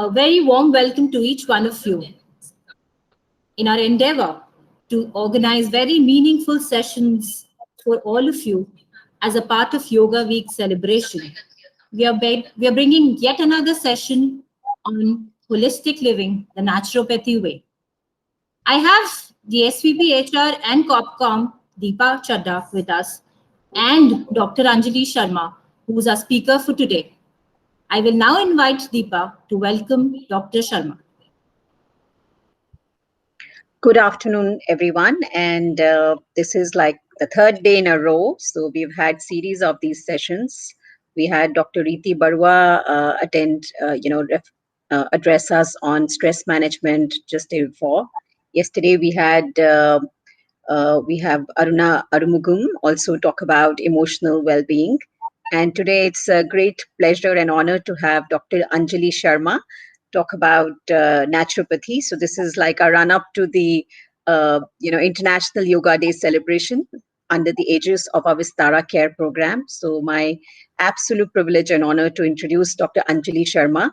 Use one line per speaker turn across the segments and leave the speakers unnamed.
A very warm welcome to each one of you in our endeavor to organize very meaningful sessions for all of you as a part of Yoga Week celebration. We are bringing yet another session on holistic living, the naturopathy way. I have the SVP HR and COPCOM, Deepa Chadda, with us, and Dr. Anjali Sharma, who is our speaker for today. I will now invite Deepa to welcome Dr. Sharma.
Good afternoon, everyone. And this is like the third day in a row. So we've had series of these sessions. We had Dr. Riti Barua address us on stress management just day before. Yesterday we have Aruna Arumugum also talk about emotional well-being. And today it's a great pleasure and honor to have Dr. Anjali Sharma talk about naturopathy. So this is like a run up to the International Yoga Day celebration under the aegis of our Vistara Care program. So my absolute privilege and honor to introduce Dr. Anjali Sharma,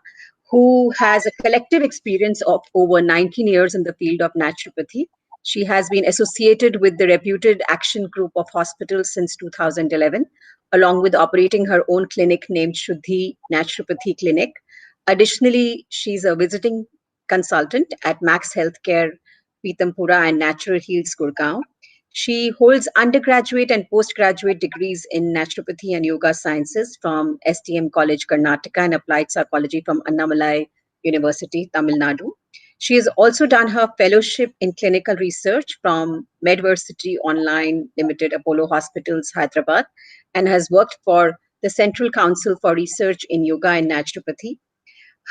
who has a collective experience of over 19 years in the field of naturopathy. She has been associated with the reputed Action Group of Hospitals since 2011, along with operating her own clinic named Shuddhi Naturopathy Clinic. Additionally, she's a visiting consultant at Max Healthcare, Pitampura and Natural Heals, Gurgaon. She holds undergraduate and postgraduate degrees in naturopathy and yoga sciences from STM College, Karnataka, and applied psychology from Annamalai University, Tamil Nadu. She has also done her fellowship in clinical research from Medversity Online Limited, Apollo Hospitals, Hyderabad, and has worked for the Central Council for Research in Yoga and Naturopathy.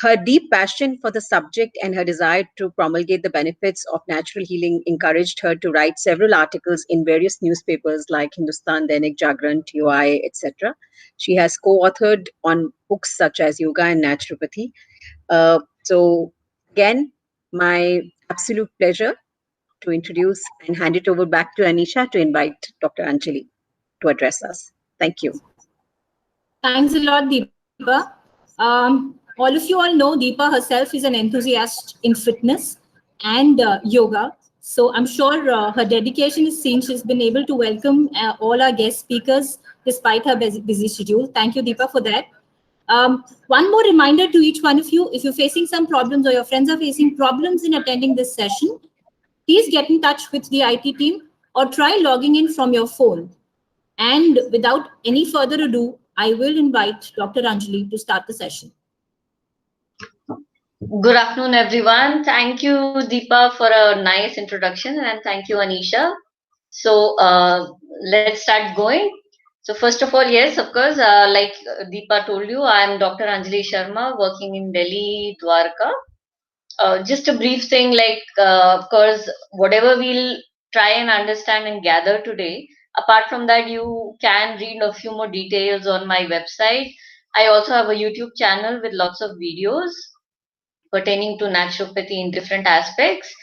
Her deep passion for the subject and her desire to promulgate the benefits of natural healing encouraged her to write several articles in various newspapers like Hindustan Dainik, Jagran, TOI, etc. She has co-authored on books such as Yoga and Naturopathy. So again, my absolute pleasure to introduce and hand it over back to Anisha to invite Dr. Anjali to address us. Thank you.
Thanks a lot, Deepa. All of you all know Deepa herself is an enthusiast in fitness and yoga. So I'm sure her dedication is seen. She's been able to welcome all our guest speakers despite her busy schedule. Thank you, Deepa, for that. One more reminder to each one of you, if you're facing some problems or your friends are facing problems in attending this session, please get in touch with the IT team or try logging in from your phone. And without any further ado, I will invite Dr. Anjali to start the session.
Good afternoon, everyone. Thank you, Deepa, for a nice introduction, and thank you, Anisha. So let's start going. So first of all, yes, of course, like Deepa told you, I am Dr. Anjali Sharma, working in Delhi, Dwarka. Just a brief thing, like, of course, whatever we'll try and understand and gather today, apart from that, you can read a few more details on my website. I also have a YouTube channel with lots of videos pertaining to naturopathy in different aspects.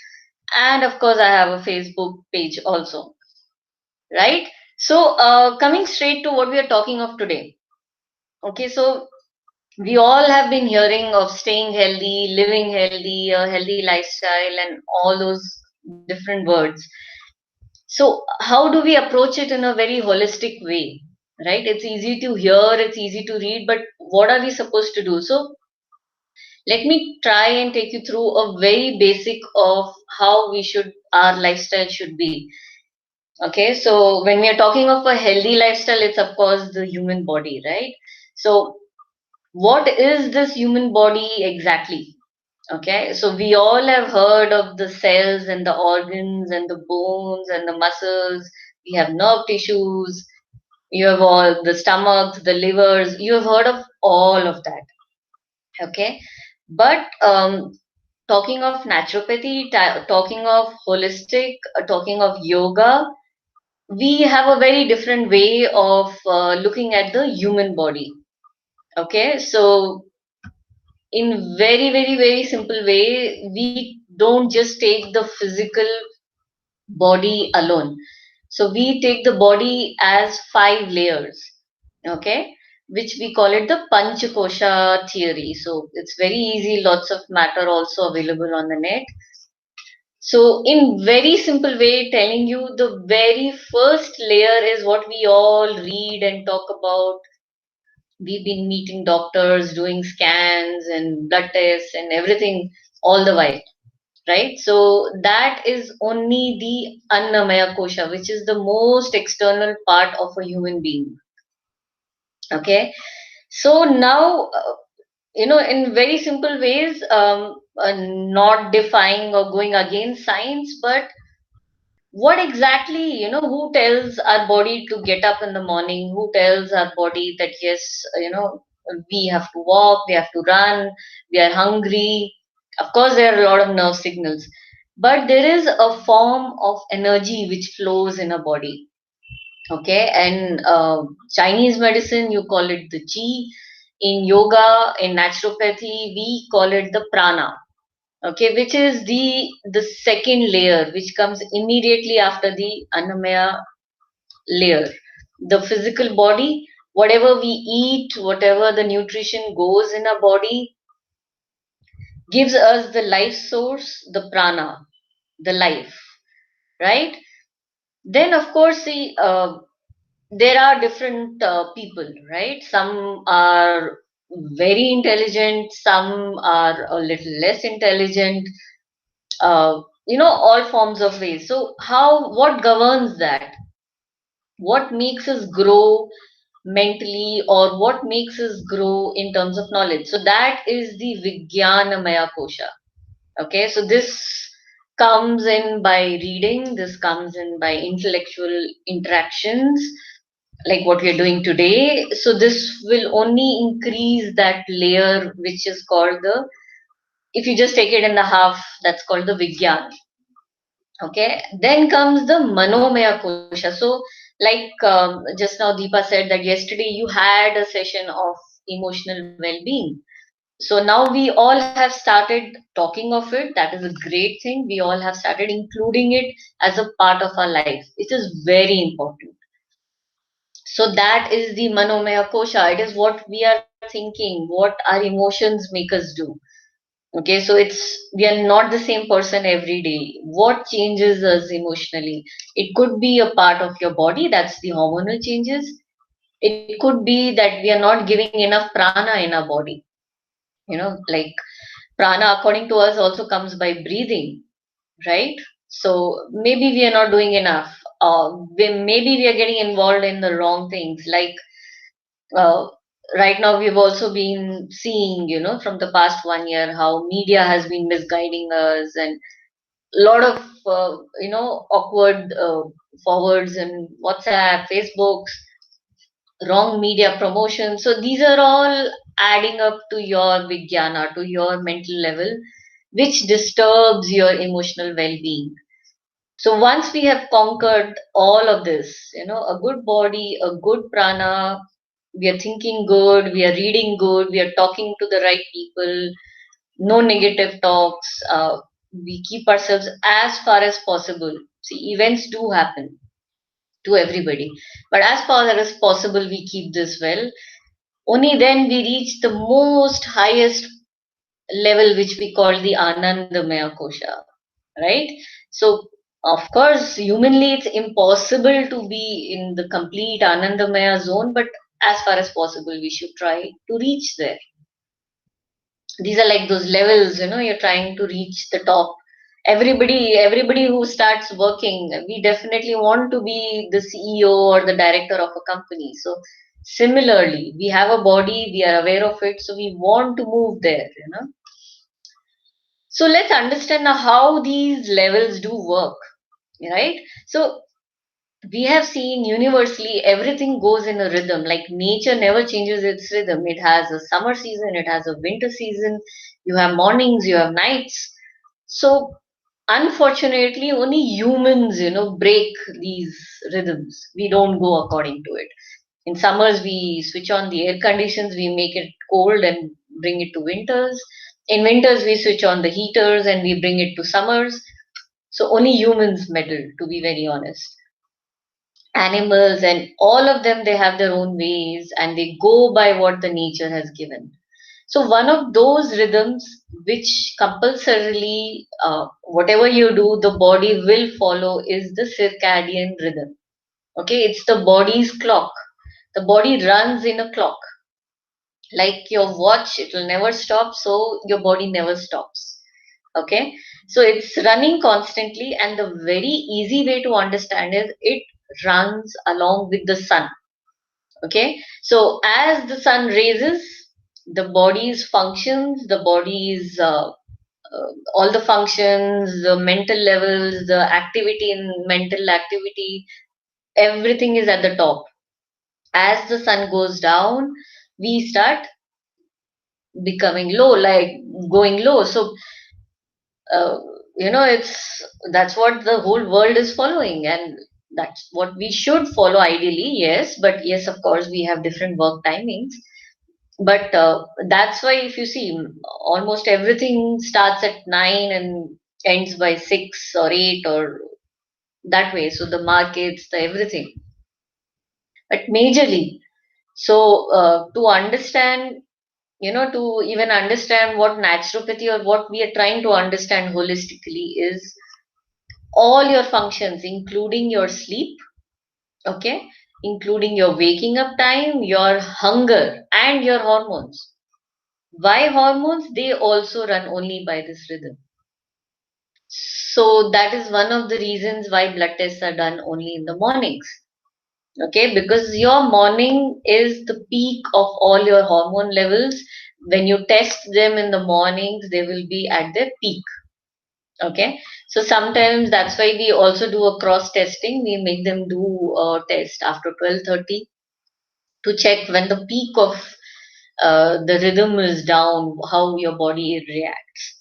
And of course, I have a Facebook page also, right? So coming straight to what we are talking of today. Okay, so we all have been hearing of staying healthy, living healthy, a healthy lifestyle, and all those different words. So how do we approach it in a very holistic way, right? It's easy to hear, it's easy to read, but what are we supposed to do? So let me try and take you through a very basic of how our lifestyle should be. Okay, so when we are talking of a healthy lifestyle, it's of course the human body, right? So what is this human body exactly? Okay, so we all have heard of the cells and the organs and the bones and the muscles. We have nerve tissues. You have all the stomachs, the livers. You have heard of all of that. Okay, but talking of naturopathy, talking of holistic, talking of yoga, we have a very different way of looking at the human body. Okay, so in very, very, very simple way, we don't just take the physical body alone. So we take the body as 5 layers. Okay, which we call it the Panchakosha theory. So it's very easy, lots of matter also available on the net. So in very simple way, telling you the very first layer is what we all read and talk about. We've been meeting doctors, doing scans and blood tests and everything all the while, right? So that is only the Annamaya Kosha, which is the most external part of a human being. Okay. So now, in very simple ways, not defying or going against science, but what exactly, who tells our body to get up in the morning? Who tells our body that, yes, we have to walk, we have to run, we are hungry? Of course, there are a lot of nerve signals, but there is a form of energy which flows in a body. Okay, and Chinese medicine, you call it the chi. In yoga, in naturopathy, we call it the prana. Okay, which is the second layer, which comes immediately after the Annamaya layer. The physical body, whatever we eat, whatever the nutrition goes in our body, gives us the life source, the prana, the life, right? Then, of course, there are different people, right? Some are very intelligent, some are a little less intelligent, all forms of ways. So, what governs that? What makes us grow mentally, or what makes us grow in terms of knowledge? So, that is the Vijnanamaya Kosha. Okay, so this comes in by reading, this comes in by intellectual interactions, like what we are doing today. So this will only increase that layer, which is called if you just take it in the half, that's called the Vigyan. Okay, then comes the Manomaya Kosha. So, like just now Deepa said that yesterday you had a session of emotional well-being. So now we all have started talking of it. That is a great thing. We all have started including it as a part of our life. It is very important. So that is the Manomaya Kosha. It is what we are thinking, what our emotions make us do. Okay, so we are not the same person every day. What changes us emotionally? It could be a part of your body, that's the hormonal changes. It could be that we are not giving enough prana in our body. Like prana, according to us, also comes by breathing, right? So maybe we are not doing enough. Maybe we are getting involved in the wrong things. Like uh, right now, we've also been seeing, from the past 1 year, how media has been misguiding us, and a lot of, awkward forwards in WhatsApp, Facebooks, wrong media promotion. So these are all adding up to your Vijnana, to your mental level, which disturbs your emotional well-being. So once we have conquered all of this, a good body, a good prana, we are thinking good, we are reading good, we are talking to the right people, no negative talks, we keep ourselves as far as possible. See, events do happen to everybody, but as far as possible, we keep this well. Only then we reach the most highest level, which we call the Anandamaya Kosha, right? So, of course, humanly, it's impossible to be in the complete Anandamaya zone, but as far as possible, we should try to reach there. These are like those levels, you're trying to reach the top. Everybody who starts working, we definitely want to be the CEO or the director of a company. So, similarly, we have a body, we are aware of it, so we want to move there. So let's understand now how these levels do work, right? So we have seen universally everything goes in a rhythm. Like nature never changes its rhythm. It has a summer season, it has a winter season, you have mornings, you have nights. So unfortunately, only humans, break these rhythms. We don't go according to it. In summers, we switch on the air conditions, we make it cold and bring it to winters. In winters, we switch on the heaters and we bring it to summers. So only humans meddle, to be very honest. animals, and all of them, they have their own ways and they go by what the nature has given. So one of those rhythms which compulsorily, whatever you do, the body will follow is the circadian rhythm. Okay, it's the body's clock. The body runs in a clock. Like your watch, it will never stop, so your body never stops. Okay, so it's running constantly, and the very easy way to understand is it runs along with the sun. Okay, so as the sun raises, the body's functions, the body's all the functions, the mental levels, the activity in mental activity, everything is at the top. As the sun goes down, we start becoming low, like going low. So uh, it's that's what the whole world is following, and that's what we should follow ideally. Yes, but yes, of course, we have different work timings. But that's why if you see, almost everything starts at 9 and ends by 6 or 8 or that way. So the markets, the everything, but majorly. So to understand, to even understand what naturopathy or what we are trying to understand holistically is all your functions, including your sleep, okay, including your waking up time, your hunger, and your hormones. Why hormones? They also run only by this rhythm. So that is one of the reasons why blood tests are done only in the mornings. Okay, because your morning is the peak of all your hormone levels. When you test them in the mornings, they will be at their peak. Okay, so sometimes that's why we also do a cross testing. We make them do a test after 12:30 to check when the peak of the rhythm is down, how your body reacts.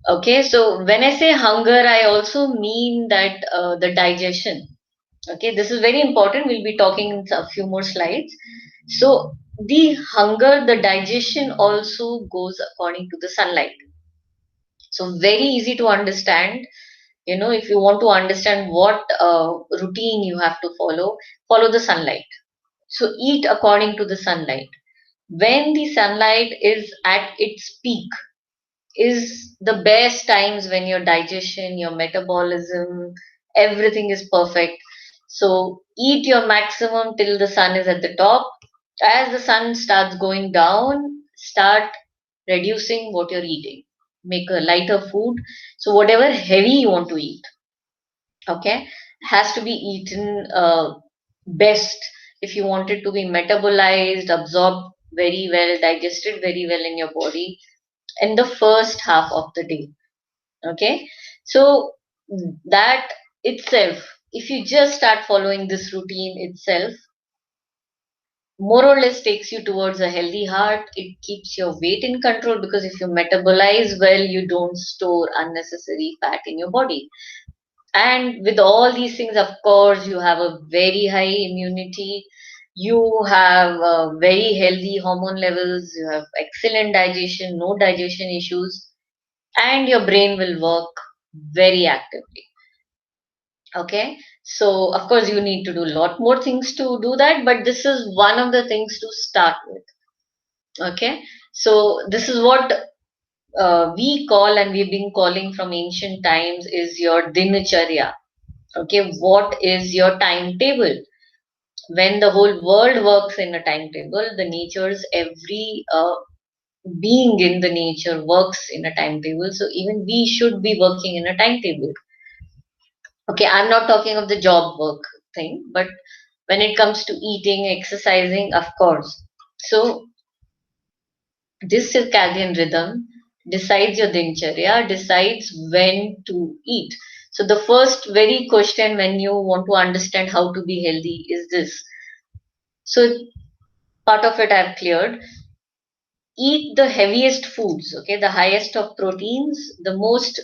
Okay, so when I say hunger, I also mean that the digestion. Okay, this is very important. We'll be talking in a few more slides. So the hunger, the digestion also goes according to the sunlight. So very easy to understand. If you want to understand what routine you have to follow the sunlight. So eat according to the sunlight. When the sunlight is at its peak, is the best times when your digestion, your metabolism, everything is perfect. So eat your maximum till the sun is at the top. As the sun starts going down, start reducing what you're eating. Make a lighter food. So whatever heavy you want to eat, okay, has to be eaten best if you want it to be metabolized, absorbed very well, digested very well in your body in the first half of the day. Okay, so that itself, if you just start following this routine itself, more or less takes you towards a healthy heart. It keeps your weight in control because if you metabolize well, you don't store unnecessary fat in your body. And with all these things, of course, you have a very high immunity. You have very healthy hormone levels. You have excellent digestion, no digestion issues, and your brain will work very actively. Okay, so of course, you need to do a lot more things to do that, but this is one of the things to start with. Okay, so this is what we call, and we've been calling from ancient times, is your dinacharya. Okay, what is your timetable? When the whole world works in a timetable, the nature's every being in the nature works in a timetable. So even we should be working in a timetable. Okay, I'm not talking of the job work thing, but when it comes to eating, exercising, of course. So this circadian rhythm decides your dincharya, decides when to eat. So the first very question when you want to understand how to be healthy is this. So part of it I've cleared. Eat the heaviest foods, okay, the highest of proteins, the most,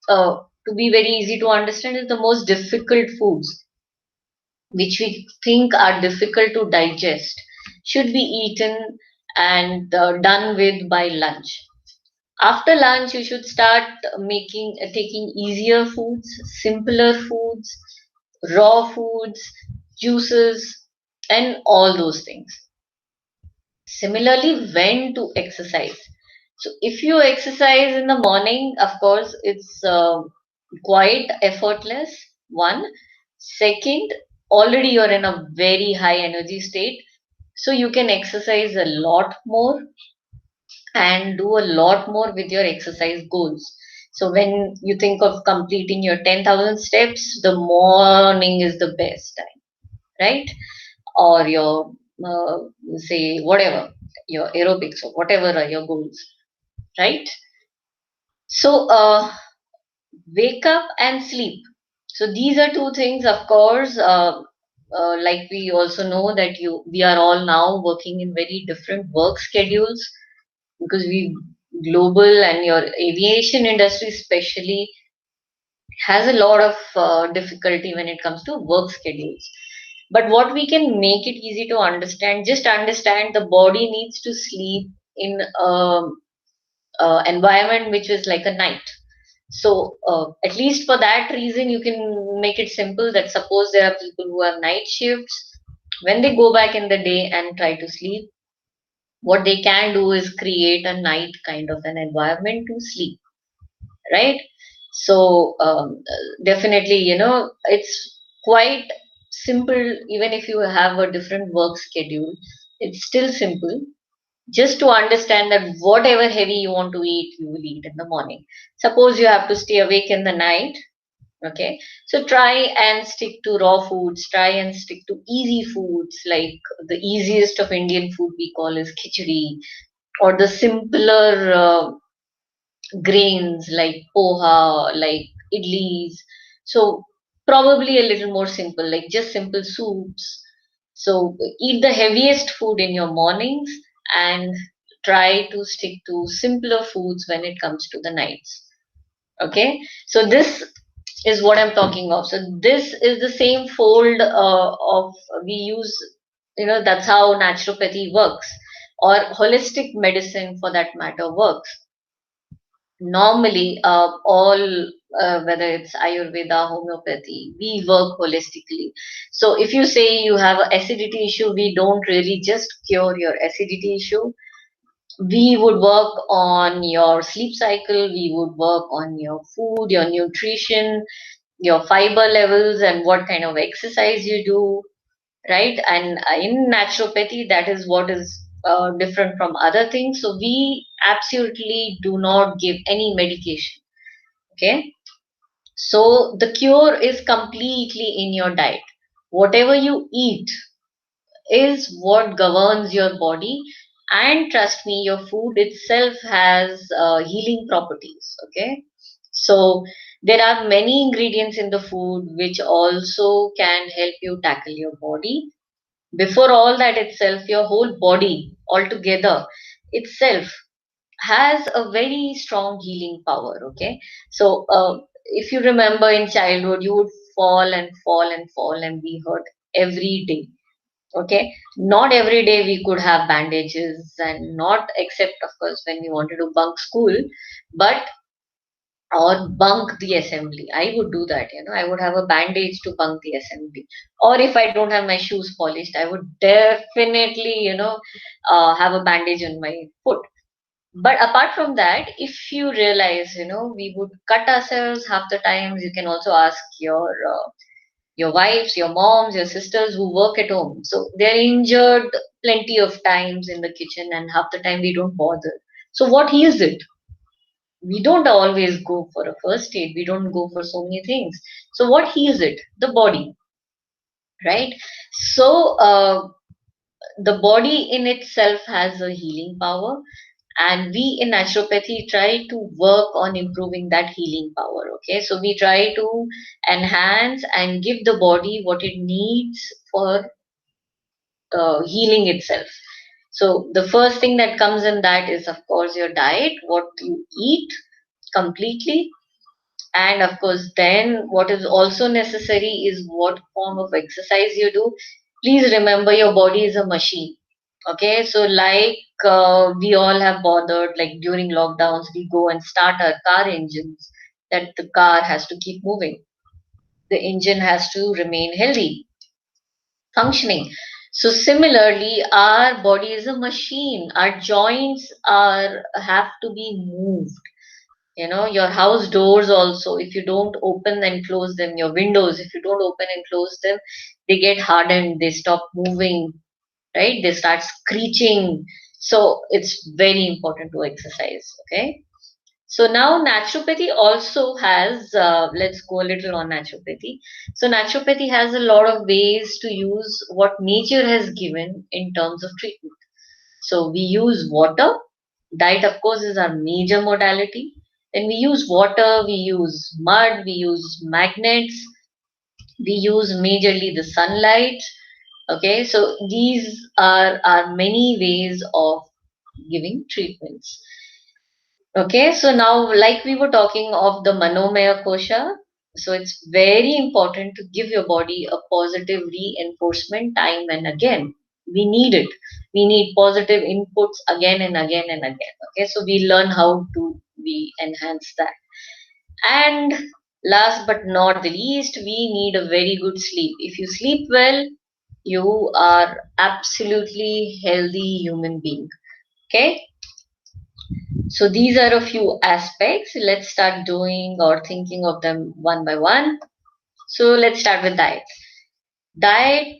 to be very easy to understand, is the most difficult foods, which we think are difficult to digest, should be eaten and done with by lunch. After lunch, you should start taking easier foods, simpler foods, raw foods. juices, and all those things. Similarly, when to exercise. So if you exercise in the morning, of course, it's quite effortless. One. Second, already you're in a very high energy state. So you can exercise a lot more and do a lot more with your exercise goals. So when you think of completing your 10,000 steps, the morning is the best time, right? Or your, say, whatever, your aerobics or whatever are your goals, right? So, wake up and sleep. So these are two things, of course. Like we also know that we are all now working in very different work schedules because we global and your aviation industry especially has a lot of difficulty when it comes to work schedules. But what we can make it easy to understand, just understand the body needs to sleep in environment which is like a night. So at least for that reason, you can make it simple that suppose there are people who have night shifts, when they go back in the day and try to sleep, what they can do is create a night kind of an environment to sleep, right? So definitely, it's quite simple. Even if you have a different work schedule, it's still simple. Just to understand that whatever heavy you want to eat, you will eat in the morning. Suppose you have to stay awake in the night, okay? So try and stick to raw foods. Try and stick to easy foods. Like the easiest of Indian food we call is khichdi, or the simpler grains like poha, like idlis. So probably a little more simple, like just simple soups. So eat the heaviest food in your mornings and try to stick to simpler foods when it comes to the nights. Okay, so this is what I'm talking of. So this is the same fold of we use, that's how naturopathy works, or holistic medicine for that matter works. Normally all whether it's ayurveda, homeopathy, we work holistically. So if you say you have an acidity issue, we don't really just cure your acidity issue. We would work on your sleep cycle, we would work on your food, your nutrition, your fiber levels, and what kind of exercise you do, right? And in naturopathy, that is what is different from other things. So we absolutely do not give any medication. Okay, so the cure is completely in your diet. Whatever you eat is what governs your body. And trust me, your food itself has healing properties. Okay, so there are many ingredients in the food which also can help you tackle your body. Before all that itself, your whole body altogether itself has a very strong healing power. Okay, so if you remember in childhood, you would fall and fall and fall and be hurt every day. Okay, not every day we could have bandages, and not except of course when we wanted to bunk school, but or bunk the assembly. I would do that, I would have a bandage to bunk the assembly. Or if I don't have my shoes polished, I would definitely, have a bandage on my foot. But apart from that, if you realize, we would cut ourselves half the times. You can also ask your wives, your moms, your sisters who work at home. So they're injured plenty of times in the kitchen, and half the time we don't bother. So what heals it? We don't always go for a first aid. We don't go for so many things. So what heals it? The body, right? So the body in itself has a healing power, and we in naturopathy try to work on improving that healing power. Okay, so we try to enhance and give the body what it needs for healing itself. So the first thing that comes in that is of course your diet, what you eat completely. And of course, then what is also necessary is what form of exercise you do. Please remember, your body is a machine. Okay, so like we all have bothered, like during lockdowns, we go and start our car engines, that the car has to keep moving. The engine has to remain healthy. functioning. So similarly, our body is a machine. Our joints have to be moved. Your house doors also, if you don't open and close them, your windows, if you don't open and close them, they get hardened, they stop moving, right? They start screeching. So it's very important to exercise. Okay. So now naturopathy also has, let's go a little on naturopathy. So naturopathy has a lot of ways to use what nature has given in terms of treatment. So we use water. Diet, of course, is our major modality. Then we use water, we use mud, we use magnets, we use majorly the sunlight. Okay, so these are many ways of giving treatments. Okay, so now, like we were talking of the Manomaya Kosha, so it's very important to give your body a positive reinforcement time and again. We need it. We need positive inputs again and again and again. Okay, so we learn how to we enhance that. And last but not the least, we need a very good sleep. If you sleep well, you are absolutely healthy human being. Okay, so these are a few aspects. Let's start doing or thinking of them one by one. So let's start with diet. Diet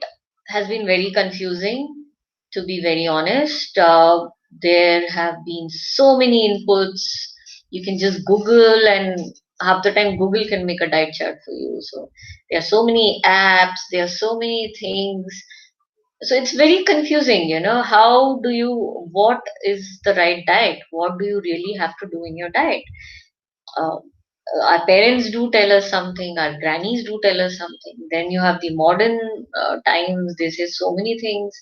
has been very confusing, to be very honest. There have been so many inputs. You can just Google, and half the time Google can make a diet chart for you. So there are so many apps, there are so many things. So it's very confusing, how do you, what is the right diet? What do you really have to do in your diet? uh, our parents do tell us something, our grannies do tell us something, then you have the modern times, they say so many things.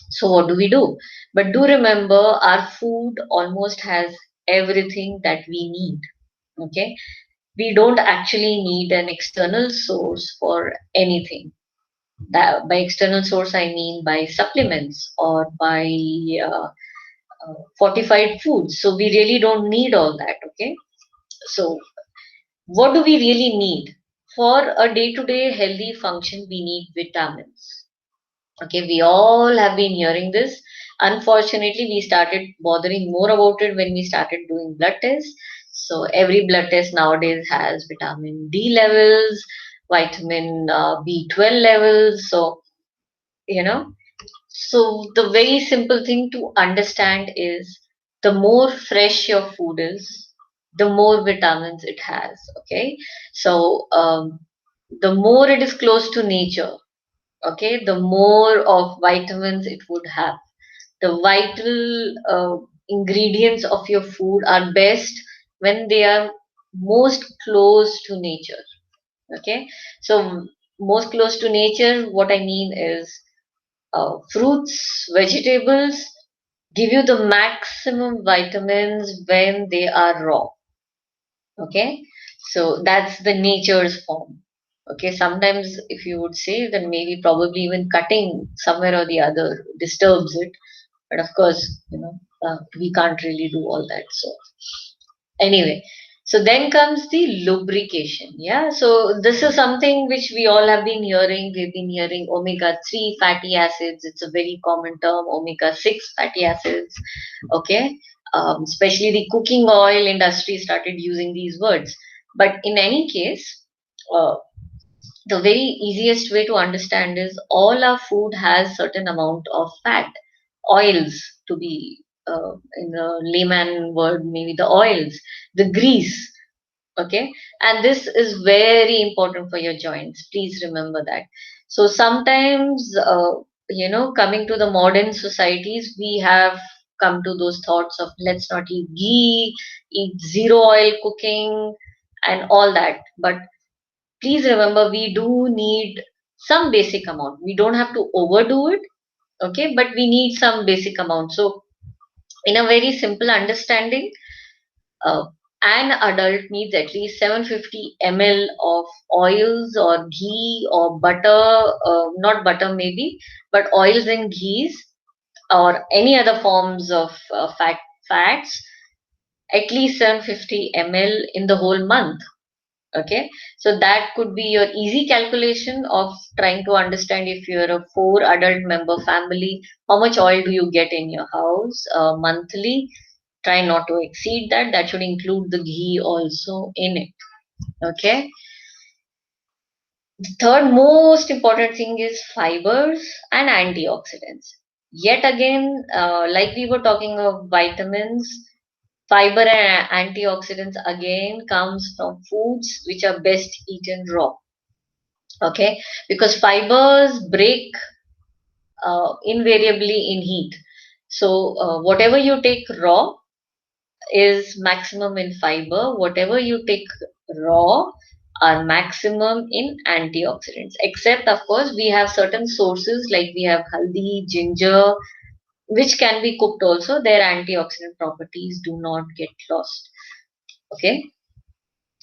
So what do we do? But do remember, our food almost has everything that we need. Okay, we don't actually need an external source for anything. That, by external source, I mean by supplements or by fortified foods. So we really don't need all that. Okay, so what do we really need? For a day to day healthy function, we need vitamins. Okay, we all have been hearing this. Unfortunately, we started bothering more about it when we started doing blood tests. So, every blood test nowadays has vitamin D levels, vitamin B12 levels. So, you know, so the very simple thing to understand is the more fresh your food is, the more vitamins it has. Okay, so the more it is close to nature, okay, the more of vitamins it would have. The vital ingredients of your food are best when they are most close to nature. Okay, so most close to nature, what I mean is fruits, vegetables give you the maximum vitamins when they are raw. Okay, so that's the nature's form. Okay, sometimes if you would say, then maybe probably even cutting somewhere or the other disturbs it. But of course, we can't really do all that. So anyway, so then comes the lubrication. Yeah, so this is something which we all have been hearing. We've been hearing omega-3 fatty acids. It's a very common term, omega-6 fatty acids. Okay, especially the cooking oil industry started using these words. But in any case, uh, the very easiest way to understand is all our food has certain amount of fat, oils, to be in the layman word, maybe the oils, the grease. Okay, and this is very important for your joints, please remember that. So sometimes coming to the modern societies, we have come to those thoughts of let's not eat ghee, eat zero oil cooking and all that. But please remember, we do need some basic amount. We don't have to overdo it, okay, but we need some basic amount. So in a very simple understanding, uh, an adult needs at least 750 ml of oils or ghee or butter, not butter maybe, but oils and ghees or any other forms of fats, at least 750 ml in the whole month. Okay, so that could be your easy calculation of trying to understand if you're a 4 adult member family, how much oil do you get in your house monthly. Try not to exceed that. That should include the ghee also in it. Okay. The third most important thing is fibers and antioxidants. Yet again, like we were talking of vitamins, fiber and antioxidants again comes from foods which are best eaten raw. Okay, because fibers break invariably in heat. So whatever you take raw is maximum in fiber. Whatever you take raw are maximum in antioxidants. Except, of course, we have certain sources like we have haldi, ginger, which can be cooked also. Their antioxidant properties do not get lost. Okay.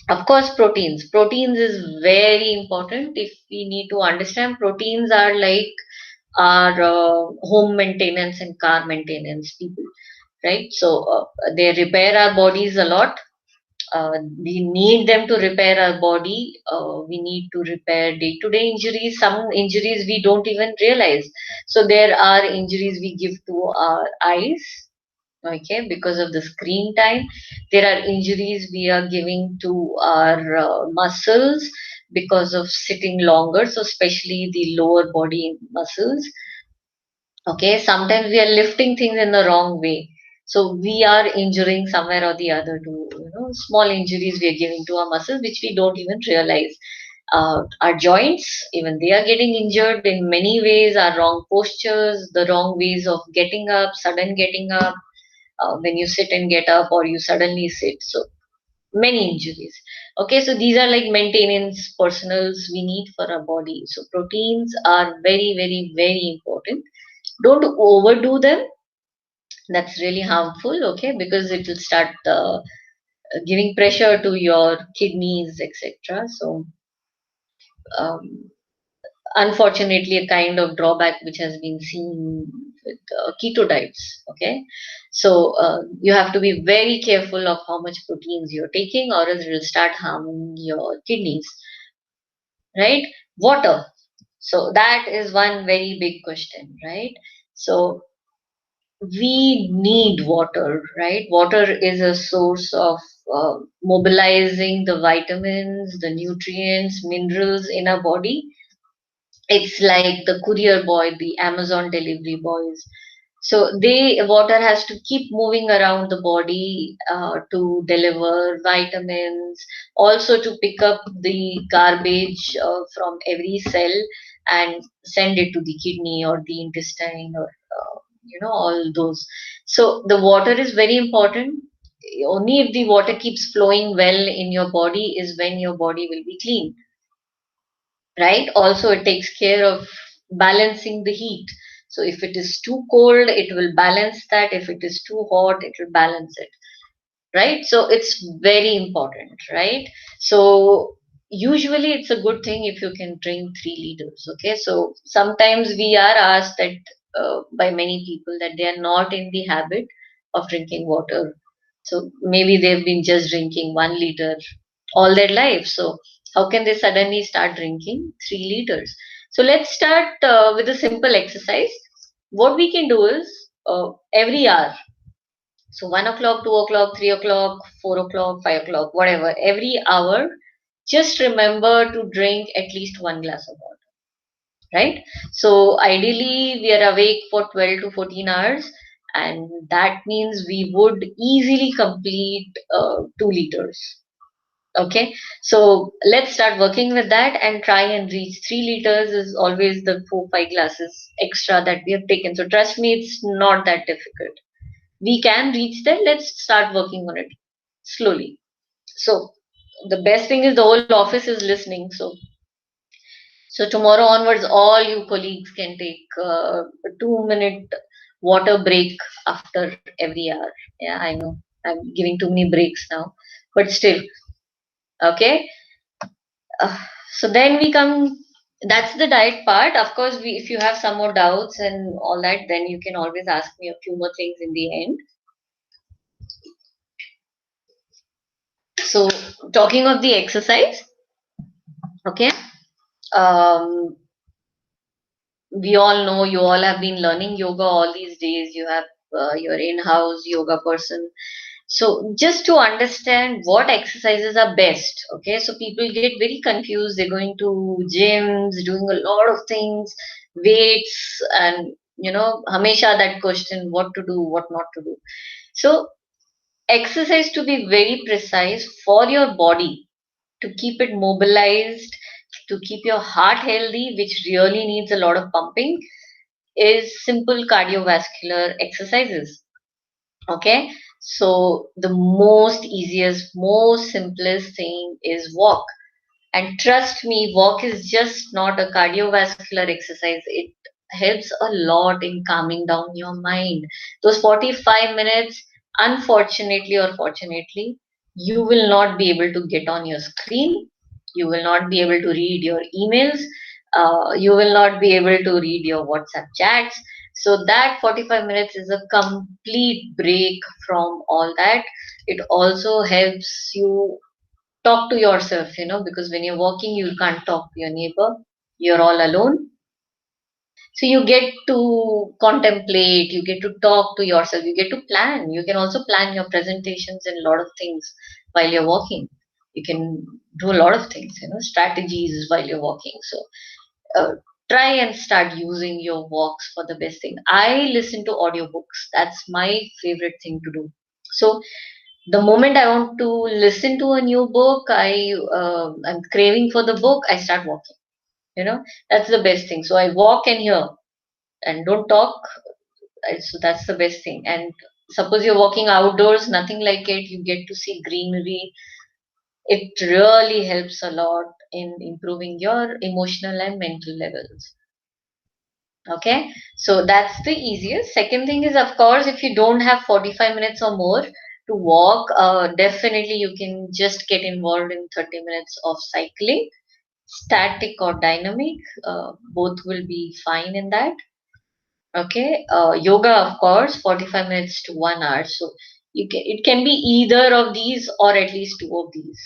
Of course, proteins. Proteins is very important. If we need to understand, proteins are like our home maintenance and car maintenance people, right? So they repair our bodies a lot. We need them to repair our body. We need to repair day-to-day injuries. Some injuries we don't even realize. So there are injuries we give to our eyes, okay, because of the screen time. There are injuries we are giving to our muscles because of sitting longer. So especially the lower body muscles. Okay, sometimes we are lifting things in the wrong way. So we are injuring somewhere or the other to, small injuries we are giving to our muscles, which we don't even realize. Our joints, even they are getting injured in many ways. Our wrong postures, the wrong ways of getting up, sudden getting up, when you sit and get up, or you suddenly sit. So many injuries. Okay, so these are like maintenance personals we need for our body. So proteins are very, very, very important. Don't overdo them. That's really harmful. Okay, because it will start giving pressure to your kidneys, etc. So um, unfortunately, a kind of drawback which has been seen with keto diets. Okay, so you have to be very careful of how much proteins you're taking, or else it will start harming your kidneys. Right? Water. So that is one very big question, right? So we need water, right? Water is a source of mobilizing the vitamins, the nutrients, minerals in our body. It's like the courier boy, the Amazon delivery boys. So water has to keep moving around the body to deliver vitamins, also to pick up the garbage from every cell and send it to the kidney or the intestine, or all those. So the water is very important. Only if the water keeps flowing well in your body is when your body will be clean, right? Also, it takes care of balancing the heat. So if it is too cold, it will balance that. If it is too hot, it will balance it, right? So it's very important, right? So usually it's a good thing if you can drink 3 liters. Okay, so sometimes we are asked that by many people that they are not in the habit of drinking water. So maybe they've been just drinking 1 liter all their life. So how can they suddenly start drinking 3 liters? So let's start with a simple exercise. What we can do is every hour, so 1 o'clock, 2 o'clock, 3 o'clock, 4 o'clock, 5 o'clock, whatever, every hour, just remember to drink at least 1 glass of water, right? So ideally, we are awake for 12 to 14 hours, and that means we would easily complete 2 liters. Okay, so let's start working with that and try and reach 3 liters. Is always the 4, 5 glasses extra that we have taken. So trust me, it's not that difficult. We can reach there. Let's start working on it slowly. So the best thing is the whole office is listening. So tomorrow onwards, all you colleagues can take a 2 minute water break after every hour. Yeah, I know I'm giving too many breaks now, but still, okay. Uh, so then we come. That's the diet part. Of course, if you have some more doubts and all that, then you can always ask me a few more things in the end. So talking of the exercise, okay, um, we all know, you all have been learning yoga all these days. You have your in-house yoga person. So just to understand what exercises are best, okay, so people get very confused. They're going to gyms, doing a lot of things, weights, and hamesha that question, what to do, what not to do. So exercise, to be very precise, for your body, to keep it mobilized, to keep your heart healthy, which really needs a lot of pumping, is simple cardiovascular exercises. Okay, so the most easiest, most simplest thing is walk. And trust me, walk is just not a cardiovascular exercise. It helps a lot in calming down your mind. Those 45 minutes, unfortunately or fortunately, you will not be able to get on your screen. You will not be able to read your emails. You will not be able to read your WhatsApp chats. So that 45 minutes is a complete break from all that. It also helps you talk to yourself, because when you're walking, you can't talk to your neighbor. You're all alone. So you get to contemplate, you get to talk to yourself, you get to plan. You can also plan your presentations and a lot of things while you're walking. You can do a lot of things, strategies while you're walking. So uh, try and start using your walks for the best thing. I listen to audiobooks. That's my favorite thing to do. So the moment I want to listen to a new book, I'm craving for the book, I start walking. That's the best thing. So I walk and hear and don't talk. So that's the best thing. And suppose you're walking outdoors, nothing like it. You get to see greenery. It really helps a lot in improving your emotional and mental levels. Okay, so that's the easiest. Second thing is, of course, if you don't have 45 minutes or more to walk, definitely you can just get involved in 30 minutes of cycling, static or dynamic. Both will be fine in that. Okay, yoga, of course, 45 minutes to 1 hour. So it can be either of these or at least two of these.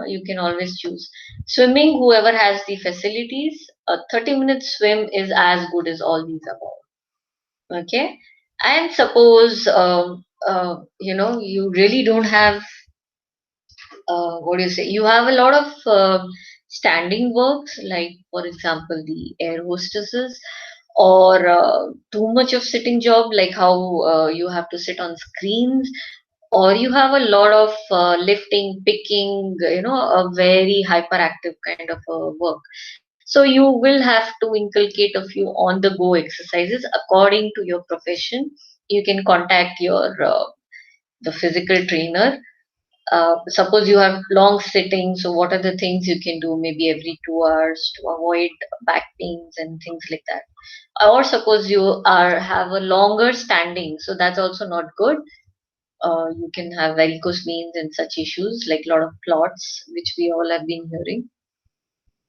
You can always choose. Swimming, whoever has the facilities, a 30-minute swim is as good as all these above. Okay, and suppose you really don't have what do you say? You have a lot of standing works, like for example, the air hostesses, or too much of sitting job, like how you have to sit on screens, or you have a lot of lifting, picking, a very hyperactive kind of work. So you will have to inculcate a few on the go exercises according to your profession. You can contact your the physical trainer. Suppose you have long sitting, so what are the things you can do maybe every 2 hours to avoid back pains and things like that? Or suppose you have a longer standing, so that's also not good. You can have varicose veins and such issues, like a lot of clots, which we all have been hearing.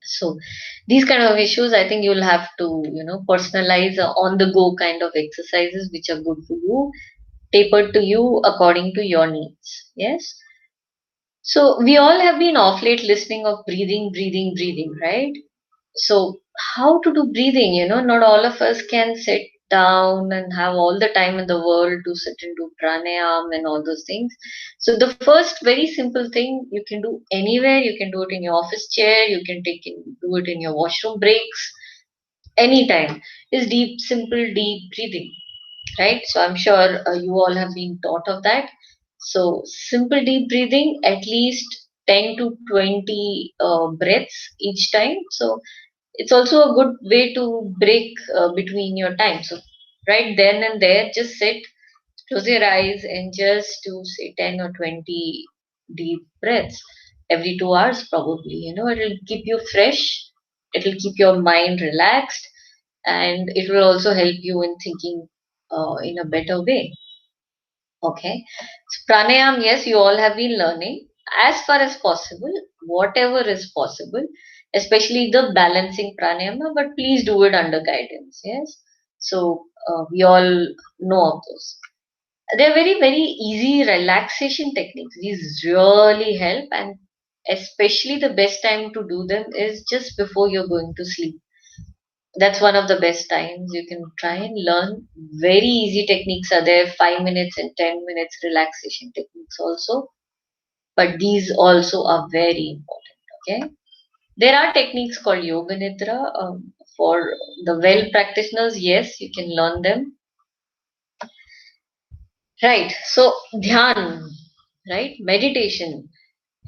So these kind of issues, I think you'll have to, personalize on the go kind of exercises which are good for you, tapered to you according to your needs. Yes. So we all have been off late listening of breathing, breathing, breathing, right? So how to do breathing? Not all of us can sit down and have all the time in the world to sit and do pranayam and all those things. So the first very simple thing you can do anywhere, you can do it in your office chair, you can do it in your washroom breaks, anytime, is deep, simple, deep breathing, right? So I'm sure you all have been taught of that. So simple deep breathing, at least 10 to 20 breaths each time. So it's also a good way to break between your time. So right then and there, just sit, close your eyes, and just do say 10 or 20 deep breaths every 2 hours, probably. It'll keep you fresh, it'll keep your mind relaxed, and it will also help you in thinking in a better way. Okay. So pranayam, yes, you all have been learning as far as possible, whatever is possible, especially the balancing pranayama, but please do it under guidance. Yes. So we all know of those. They're very, very easy relaxation techniques. These really help, and especially the best time to do them is just before you're going to sleep. That's one of the best times you can try and learn. Very easy techniques are there, 5 minutes and 10 minutes relaxation techniques also. But these also are very important. Okay. There are techniques called Yoga Nidra. For the well practitioners, yes, you can learn them. Right. So, Dhyan, right? Meditation.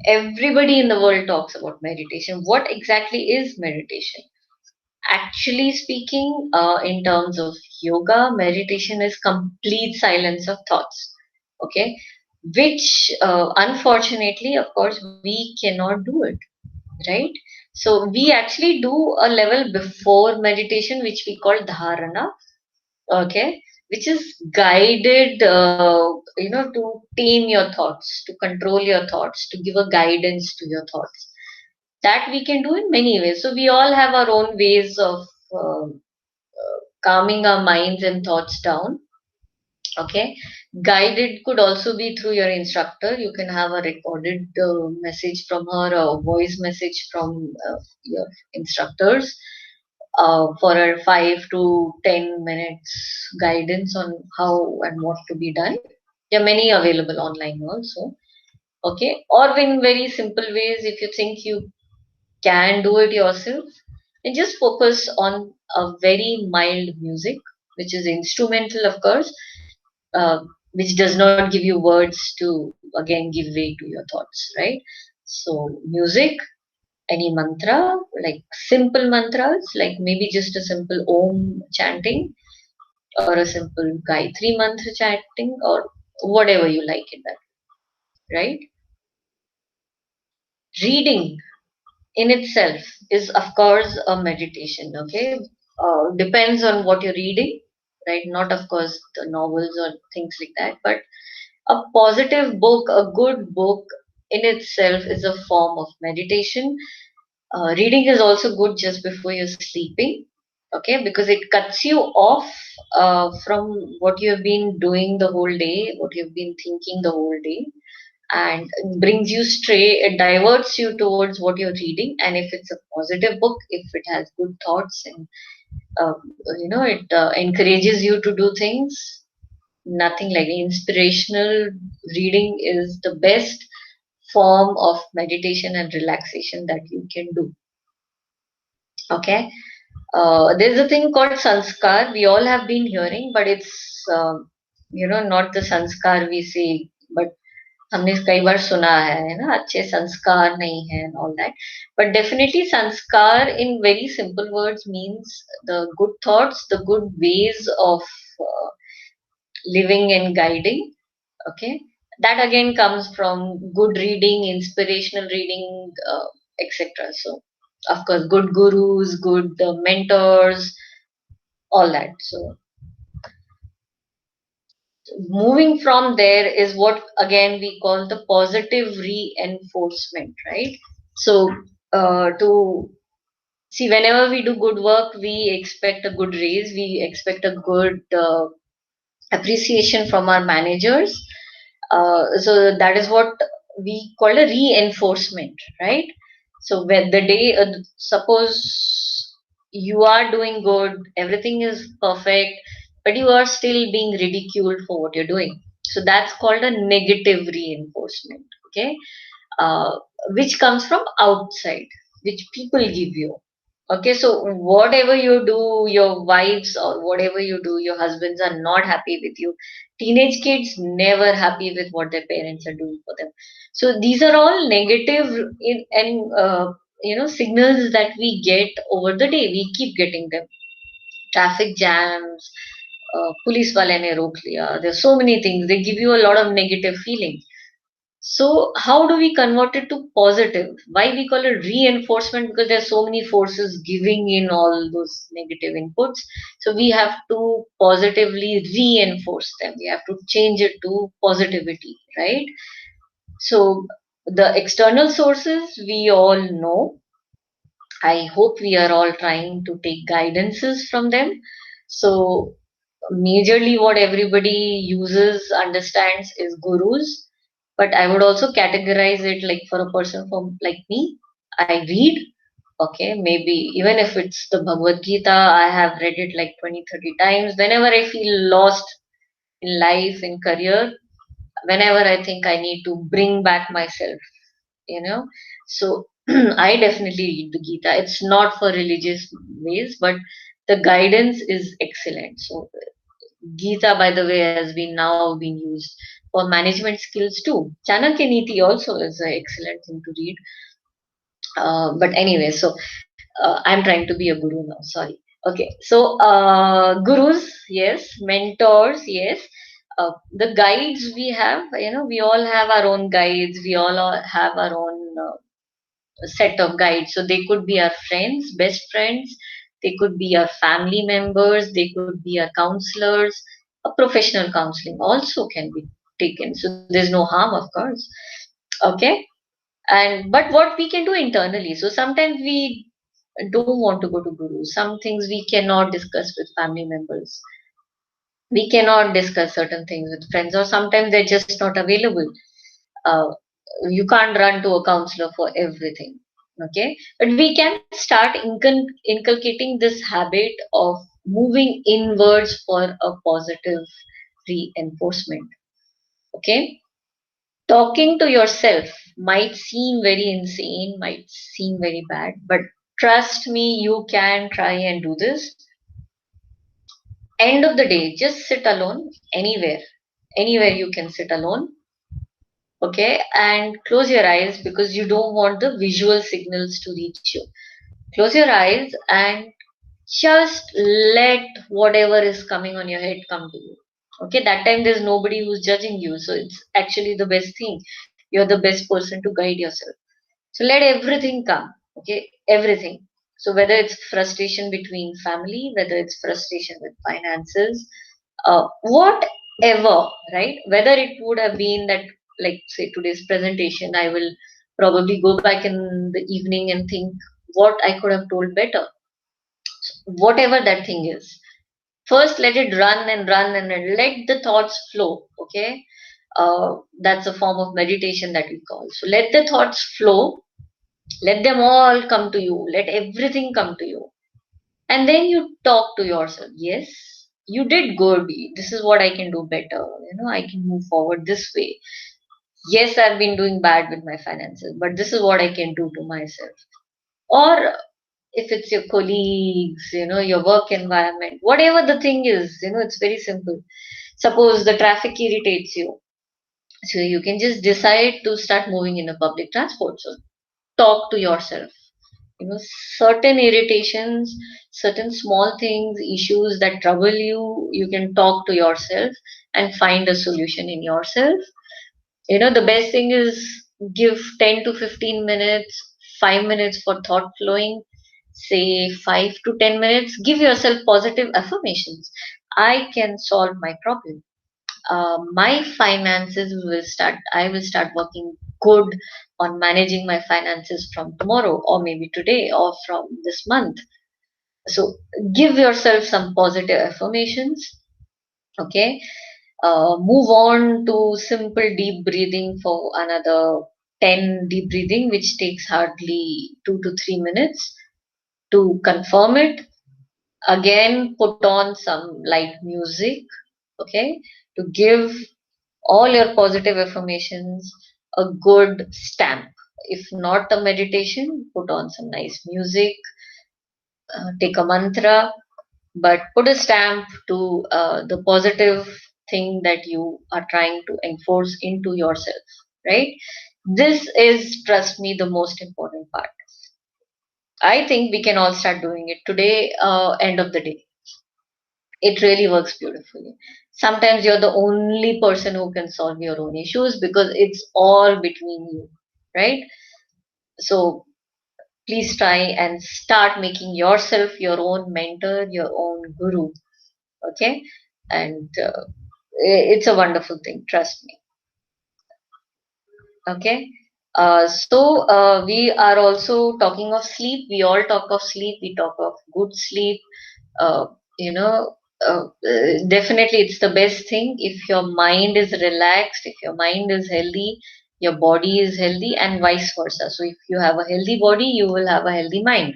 Everybody in the world talks about meditation. What exactly is meditation? Actually speaking, in terms of yoga, meditation is complete silence of thoughts. Okay. Which, unfortunately, of course, we cannot do it. Right. So, we actually do a level before meditation, which we call dharana. Okay, which is guided, to tame your thoughts, to control your thoughts, to give a guidance to your thoughts. That we can do in many ways. So we all have our own ways of calming our minds and thoughts down. Okay, guided could also be through your instructor. You can have a recorded message from her, a voice message from your instructors for a 5 to 10 minutes guidance on how and what to be done. There are many available online also. Okay, or in very simple ways, if you think you can do it yourself, and just focus on a very mild music, which is instrumental, of course, uh, which does not give you words to again give way to your thoughts, right? So, music, any mantra, like simple mantras, like maybe just a simple Om chanting or a simple Gayatri mantra chanting or whatever you like in that, right? Reading in itself is, of course, a meditation, okay? Depends on what you're reading, right? Not, of course, the novels or things like that, but a positive book, a good book in itself is a form of meditation. Reading is also good just before you're sleeping, okay, because it cuts you off from what you have been doing the whole day, what you've been thinking the whole day, and brings you straight, it diverts you towards what you're reading. And if it's a positive book, if it has good thoughts and uh, it encourages you to do things, nothing like inspirational reading is the best form of meditation and relaxation that you can do. Okay. There's a thing called sanskar. We all have been hearing, but it's not the sanskar we say, but हमने कई बार सुना है ना, अच्छे संस्कार नहीं है and all that. But definitely sanskar in very simple words means the good thoughts, the good ways of uh, living and guiding. Okay, that again comes from good reading, inspirational reading, etc. So of course, good gurus, good mentors, all that. So moving from there is what again we call the positive reinforcement, right? So to see, whenever we do good work, we expect a good raise, we expect a good appreciation from our managers. So that is what we call a reinforcement, right? So when the day, suppose you are doing good, everything is perfect, but you are still being ridiculed for what you're doing. So that's called a negative reinforcement, okay? Uh, which comes from outside, which people give you. Okay, so whatever you do, your wives or whatever you do, your husbands are not happy with you. Teenage kids never happy with what their parents are doing for them. So these are all negative signals that we get over the day. We keep getting them. Traffic jams, police wale ne rok liya. There's so many things. They give you a lot of negative feelings. So how do we convert it to positive? Why we call it reinforcement? Because there are so many forces giving in all those negative inputs. So we have to positively reinforce them. We have to change it to positivity, right? So the external sources we all know. I hope we are all trying to take guidances from them. So majorly what everybody uses, understands is gurus. But I would also categorize it like for a person from like me, I read. Okay, maybe even if it's the Bhagavad Gita, I have read it like 20, 30 times. Whenever I feel lost in life, in career, whenever I think I need to bring back myself, you know. So I definitely read the Gita. It's not for religious ways, but the guidance is excellent. So Gita, by the way, has been now been used for management skills too. Chanakya Niti also is an excellent thing to read. But anyway, so I'm trying to be a guru now. Sorry. Okay. So gurus, yes. Mentors, yes. The guides we have, we all have our own guides. We all have our own set of guides. So they could be our friends, best friends. They could be our family members. They could be our counselors. A professional counseling also can be taken. So there's no harm, of course. Okay. And but what we can do internally. So sometimes we don't want to go to gurus. Some things we cannot discuss with family members. We cannot discuss certain things with friends, or sometimes they're just not available. Uh, you can't run to a counselor for everything. Okay, but we can start inculcating this habit of moving inwards for a positive reinforcement. Okay, talking to yourself might seem very insane, might seem very bad, but trust me, you can try and do this. End of the day, just sit alone anywhere you can sit alone. Okay, and close your eyes because you don't want the visual signals to reach you. Close your eyes and just let whatever is coming on your head come to you. Okay, that time there's nobody who's judging you, so it's actually the best thing. You're the best person to guide yourself. So let everything come, okay? Everything. So whether it's frustration between family, whether it's frustration with finances, whatever, right? Whether it would have been that, like, say, today's presentation, I will probably go back in the evening and think what I could have told better. Whatever that thing is. First, let it run and run and let the thoughts flow, okay? That's a form of meditation that we call. So let the thoughts flow, let them all come to you, let everything come to you. And then you talk to yourself. Yes, you did good. This is what I can do better. I can move forward this way. Yes, I've been doing bad with my finances, but this is what I can do to myself. Or if it's your colleagues, your work environment, whatever the thing is, it's very simple. Suppose the traffic irritates you. So you can just decide to start moving in a public transport. So talk to yourself. Certain irritations, certain small things, issues that trouble you, you can talk to yourself and find a solution in yourself. The best thing is give 10 to 15 minutes, 5 minutes for thought flowing, say 5 to 10 minutes, give yourself positive affirmations. I can solve my problem. My finances will start, I will start working good on managing my finances from tomorrow, or maybe today, or from this month. So give yourself some positive affirmations. Okay, move on to simple deep breathing for another 10 deep breathing, which takes hardly 2 to 3 minutes to confirm it. Again, put on some light music, okay, to give all your positive affirmations a good stamp. If not the meditation, put on some nice music, take a mantra, but put a stamp to the positive thing that you are trying to enforce into yourself, right? This is, trust me, the most important part. I think we can all start doing it today, end of the day. It really works beautifully. Sometimes you're the only person who can solve your own issues because it's all between you, right? So please try and start making yourself your own mentor, your own guru, okay? And it's a wonderful thing, trust me. Okay. So we are also talking of sleep. We all talk of sleep. We talk of good sleep. Uh, you know, definitely it's the best thing if your mind is relaxed, if your mind is healthy, your body is healthy, and vice versa. So if you have a healthy body, you will have a healthy mind.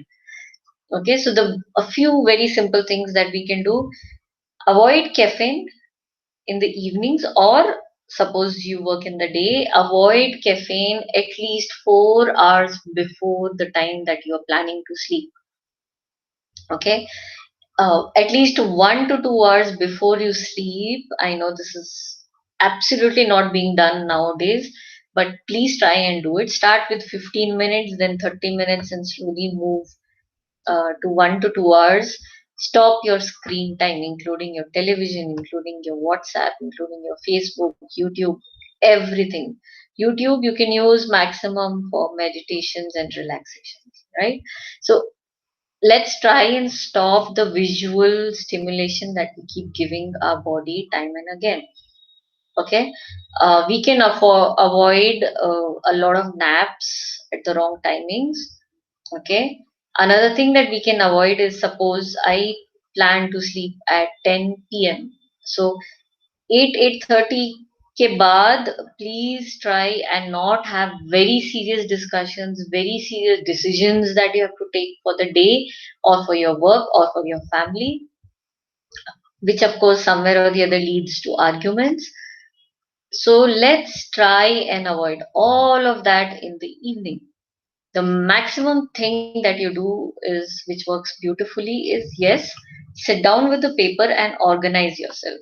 Okay, so a few very simple things that we can do: avoid caffeine in the evenings, or suppose you work in the day, avoid caffeine at least 4 hours before the time that you are planning to sleep. Okay, at least 1 to 2 hours before you sleep. I know this is absolutely not being done nowadays, but please try and do it. Start with 15 minutes, then 30 minutes, and slowly move to 1 to 2 hours. Stop your screen time, including your television, including your WhatsApp, including your Facebook, YouTube, everything. YouTube you can use maximum for meditations and relaxations, right? So let's try and stop the visual stimulation that we keep giving our body time and again. Okay, we can avoid a lot of naps at the wrong timings. Okay, another thing that we can avoid is, suppose I plan to sleep at 10 p.m. So 8:30 के बाद please try and not have very serious discussions, very serious decisions that you have to take for the day or for your work or for your family, which of course somewhere or the other leads to arguments. So let's try and avoid all of that in the evening. The maximum thing that you do is, which works beautifully, is yes, sit down with the paper and organize yourself.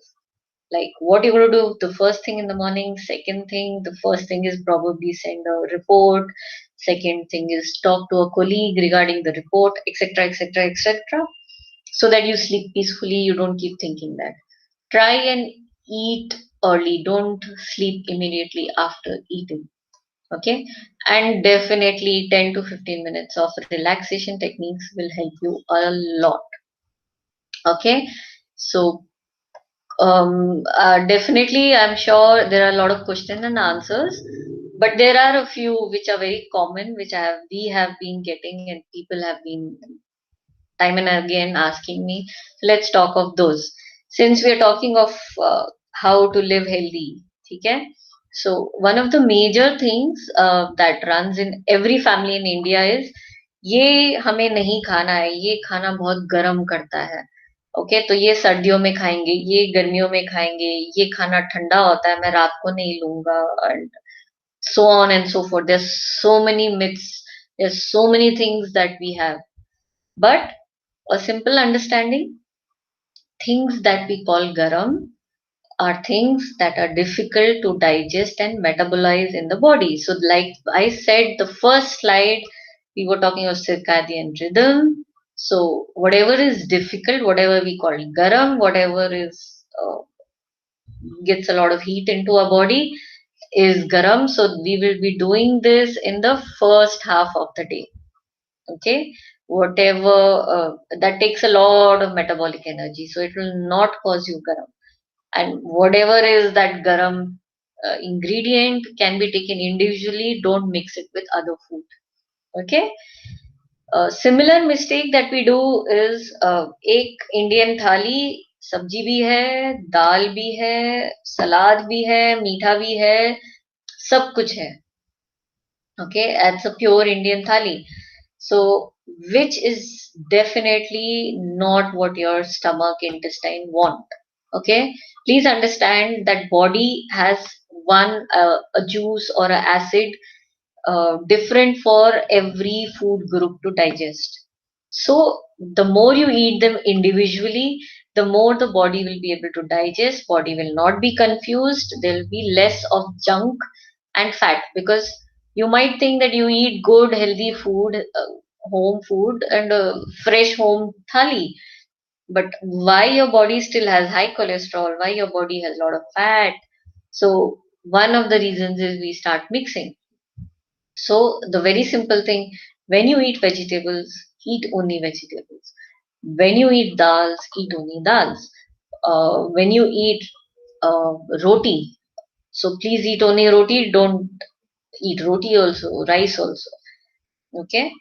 Like what you're going to do the first thing in the morning, second thing, the first thing is probably send a report, second thing is talk to a colleague regarding the report, etc., etc., etc., so that you sleep peacefully, you don't keep thinking that. Try and eat early, don't sleep immediately after eating. Okay, and definitely 10 to 15 minutes of relaxation techniques will help you a lot. Okay, so definitely, I'm sure there are a lot of questions and answers, but there are a few which are very common, which we have been getting, and people have been time and again asking me. Let's talk of those. Since we are talking of how to live healthy, okay? So one of the major things that runs in every family in India is, ये हमें नहीं खाना है, ये खाना बहुत गर्म करता है. ओके, तो ये सर्दियों में खाएंगे, ये गर्मियों में खाएंगे, ये खाना ठंडा होता है, मैं रात को नहीं लूंगा, and so on and so forth. There's so many myths, there's so many things that we have, but a simple understanding: things that we call garam are things that are difficult to digest and metabolize in the body. So like I said, the first slide we were talking of circadian rhythm. So whatever is difficult, whatever we call garam, whatever is gets a lot of heat into our body, is garam. So we will be doing this in the first half of the day. Okay, whatever that takes a lot of metabolic energy, so it will not cause you garam. And whatever is that garam ingredient can be taken individually, don't mix it with other food. Okay, similar mistake that we do is, एक Indian थाली, सब्जी भी है, दाल भी है, सलाद भी है, मीठा भी है, सब कुछ है. Okay, that's a pure Indian thali. So which is definitely not what your stomach intestine want. Okay, please understand that body has one a juice or a acid different for every food group to digest. So the more you eat them individually, the more the body will be able to digest, body will not be confused, there will be less of junk and fat, because you might think that you eat good healthy food, home food, and fresh home thali, but why your body still has high cholesterol, why your body has a lot of fat? So one of the reasons is we start mixing. So the very simple thing: when you eat vegetables, eat only vegetables. When you eat dals, eat only dals. When you eat roti, so please eat only roti, don't eat roti also, rice also. Okay,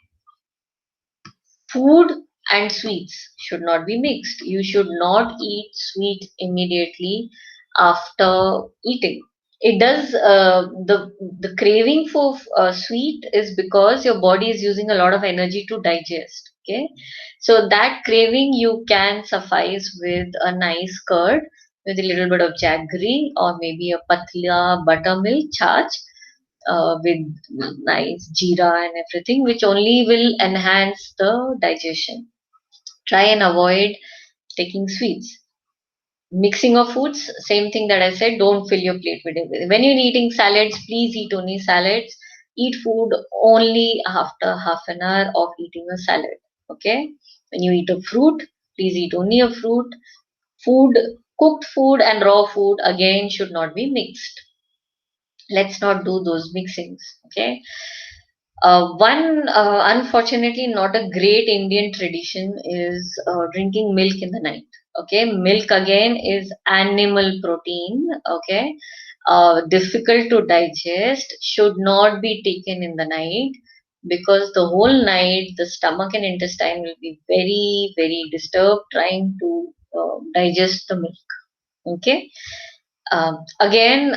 food and sweets should not be mixed. You should not eat sweet immediately after eating. It does the craving for sweet is because your body is using a lot of energy to digest. Okay, so that craving you can suffice with a nice curd with a little bit of jaggery or maybe a patla buttermilk charge with nice jeera and everything, which only will enhance the digestion. Try and avoid taking sweets. Mixing of foods, same thing that I said, don't fill your plate with it. When you're eating salads, please eat only salads. Eat food only after half an hour of eating a salad. Okay? When you eat a fruit, please eat only a fruit. Food, cooked food and raw food again should not be mixed. Let's not do those mixings. Okay? One, unfortunately, not a great Indian tradition is drinking milk in the night. Okay, milk again is animal protein. Okay, difficult to digest, should not be taken in the night because the whole night the stomach and intestine will be very, very disturbed trying to digest the milk. Okay, again,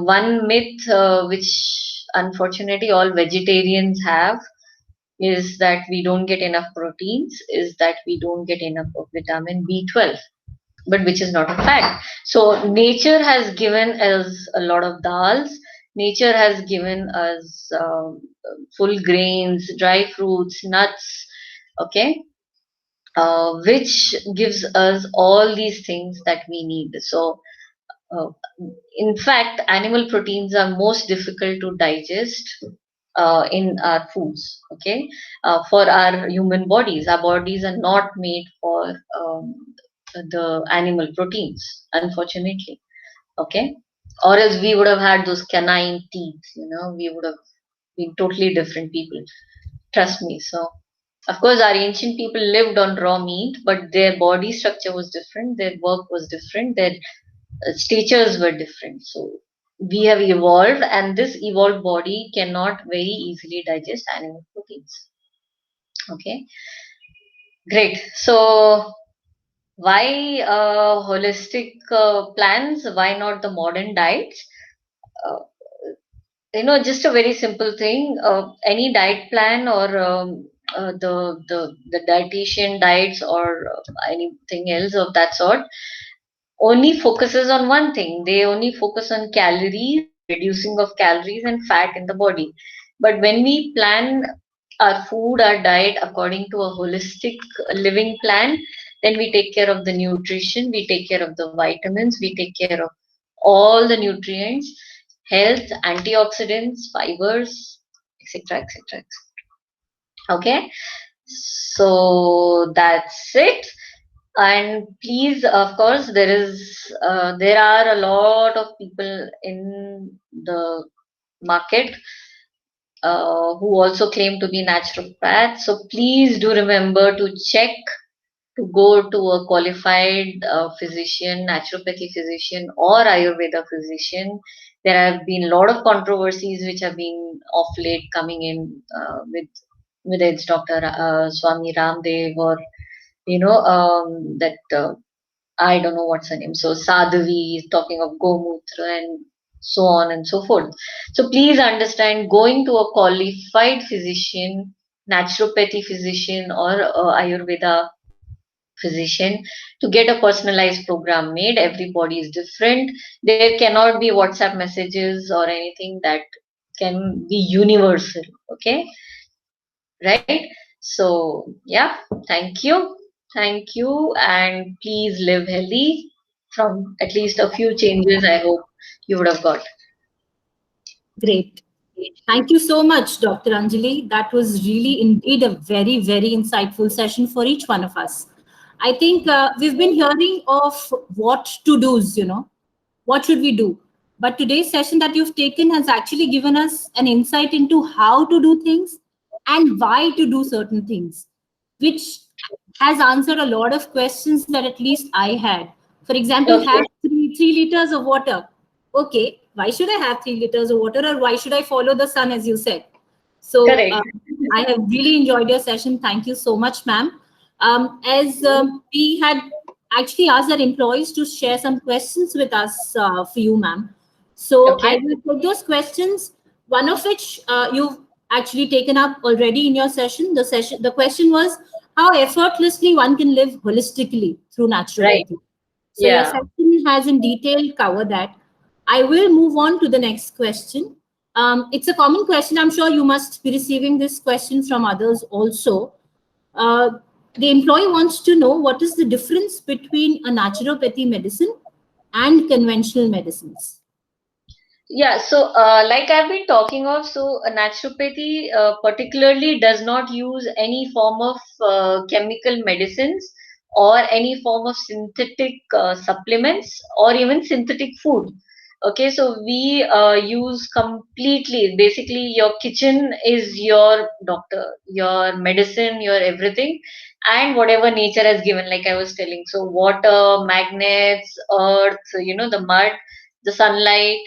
one myth which unfortunately all vegetarians have is that we don't get enough proteins, is that we don't get enough of vitamin B12, but which is not a fact. So, nature has given us a lot of dals, nature has given us full grains, dry fruits, nuts, okay, which gives us all these things that we need. So, uh, in fact, animal proteins are most difficult to digest in our foods. Okay, for our human bodies, our bodies are not made for the animal proteins, unfortunately. Okay, or else we would have had those canine teeth. We would have been totally different people. Trust me. So, of course, our ancient people lived on raw meat, but their body structure was different, their work was different, their statures were different. So we have evolved, and this evolved body cannot very easily digest animal proteins. Okay, great. So why holistic plans? Why not the modern diets? Uh, just a very simple thing. Any diet plan or the dietitian diets or anything else of that sort only focuses on one thing. They only focus on calories, reducing of calories and fat in the body. But when we plan our food, our diet according to a holistic living plan, then we take care of the nutrition, we take care of the vitamins, we take care of all the nutrients, health, antioxidants, fibers, etc., etc., etc. Okay, so that's it. And please, of course, there are a lot of people in the market who also claim to be naturopaths. So please do remember to check to go to a qualified physician, naturopathy physician, or Ayurveda physician. There have been a lot of controversies which have been of late coming in with its Dr. Swami Ramdev or that I don't know what's her name. So Sadhvi is talking of Gomutra and so on and so forth. So please understand, going to a qualified physician, naturopathy physician or Ayurveda physician to get a personalized program made. Everybody is different. There cannot be WhatsApp messages or anything that can be universal. Okay, right? So yeah, thank you. Thank you, and please live healthy. From at least a few changes, I hope you would have got.
Great. Thank you so much, Dr. Anjali. That was really indeed a very, very insightful session for each one of us. I think we've been hearing of what to do's, what should we do? But today's session that you've taken has actually given us an insight into how to do things and why to do certain things, which has answered a lot of questions that at least I had. For example,
Okay.
have 3 liters of water. Okay, why should I have 3 liters of water, or why should I follow the sun, as you said? So
Correct.
I have really enjoyed your session. Thank you so much, ma'am. We had actually asked our employees to share some questions with us for you, ma'am. So
Okay.
I will put those questions, one of which you've actually taken up already in your session. The question was how effortlessly one can live holistically through
Right.
naturopathy. So your
Yeah.
session has in detail covered that. I will move on to the next question. It's a common question. I'm sure you must be receiving this question from others also. Uh, the employee wants to know what is the difference between a naturopathy medicine and conventional medicines.
Yeah, so like I've been talking of, so naturopathy particularly does not use any form of chemical medicines or any form of synthetic supplements or even synthetic food. Okay, so we use completely, basically, your kitchen is your doctor, your medicine, your everything, and whatever nature has given, like I was telling. So, water, magnets, earth, the mud, the sunlight,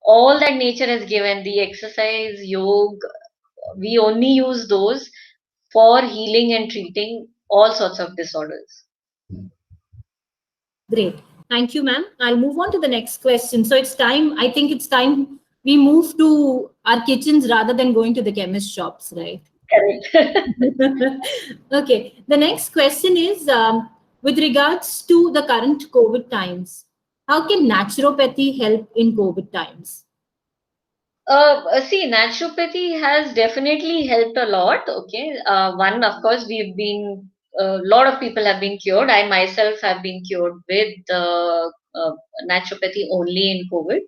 all that nature has given, the exercise, yoga, we only use those for healing and treating all sorts of disorders.
Great. Thank you, ma'am. I'll move on to the next question. So it's time, I think it's time we move to our kitchens rather than going to the chemist shops, right?
Correct.
Okay. The next question is with regards to the current COVID times, how can naturopathy help in COVID times?
See, naturopathy has definitely helped a lot. Okay, one, of course, we've been a lot of people have been cured. I myself have been cured with naturopathy only in COVID.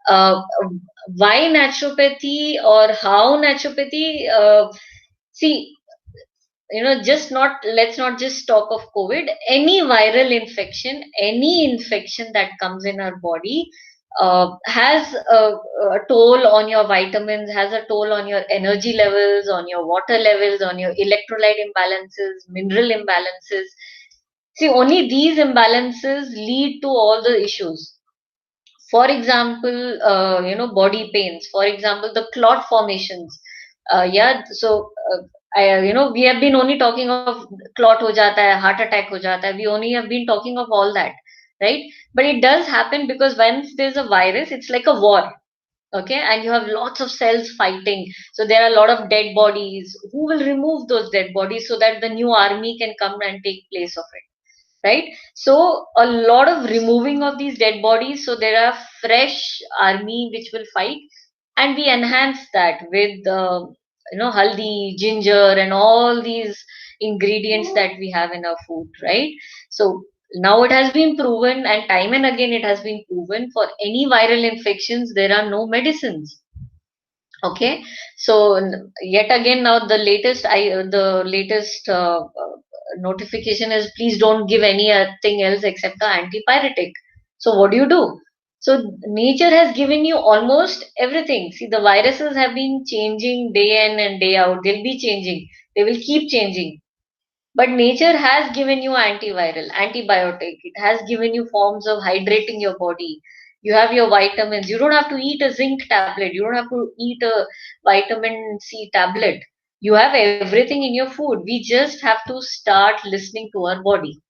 Uh, why naturopathy or how naturopathy? See, just not, let's not just talk of COVID. Any viral infection, any infection that comes in our body has a toll on your vitamins, has a toll on your energy levels, on your water levels, on your electrolyte imbalances, mineral imbalances. See, only these imbalances lead to all the issues. For example, body pains. For example, the clot formations. Yeah, so we have been only talking of clot ho jata hai, heart attack ho jata hai. We only have been talking of all that, right? But it does happen because once there's a virus, it's like a war. Okay, and you have lots of cells fighting, so there are a lot of dead bodies. Who will remove those dead bodies so that the new army can come and take place of it, right? So a lot of removing of these dead bodies, so there are fresh army which will fight, and we enhance that with haldi, ginger, and all these ingredients that we have in our food, right? So now it has been proven, and time and again it has been proven, for any viral infections there are no medicines. Okay, so yet again, now the latest notification is, please don't give anything else except the antipyretic. So what do? So nature has given you almost everything. See, the viruses have been changing day in and day out. They'll be changing. They will keep changing. But nature has given you antiviral, antibiotic. It has given you forms of hydrating your body. You have your vitamins. You don't have to eat a zinc tablet. You don't have to eat a vitamin C tablet. You have everything in your food. We just have to start listening to our body.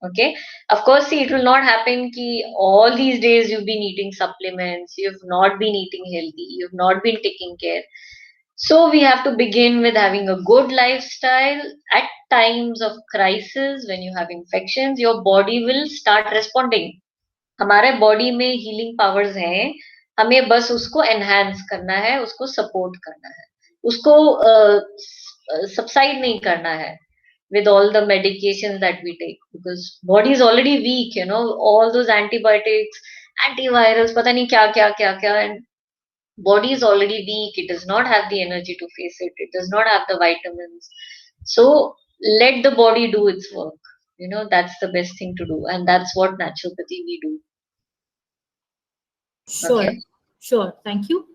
Okay. Of course, see, it will not happen ki all these days you've been eating supplements, you've not been eating healthy, you've not been taking care. So we have to begin with having a good lifestyle. At times of crisis, when you have infections, your body will start responding. हमारे body में healing powers हैं, हमें बस उसको enhance करना है, उसको support करना है, उसको सबसाइड नहीं करना है with all the medications that we take, because body is already weak, all those antibiotics, antivirals, pata nahi kya kya kya kya, and body is already weak. It does not have the energy to face it. It does not have the vitamins. So let the body do its work. That's the best thing to do, and that's what naturopathy we do.
Sure,
Okay.
sure. Thank you.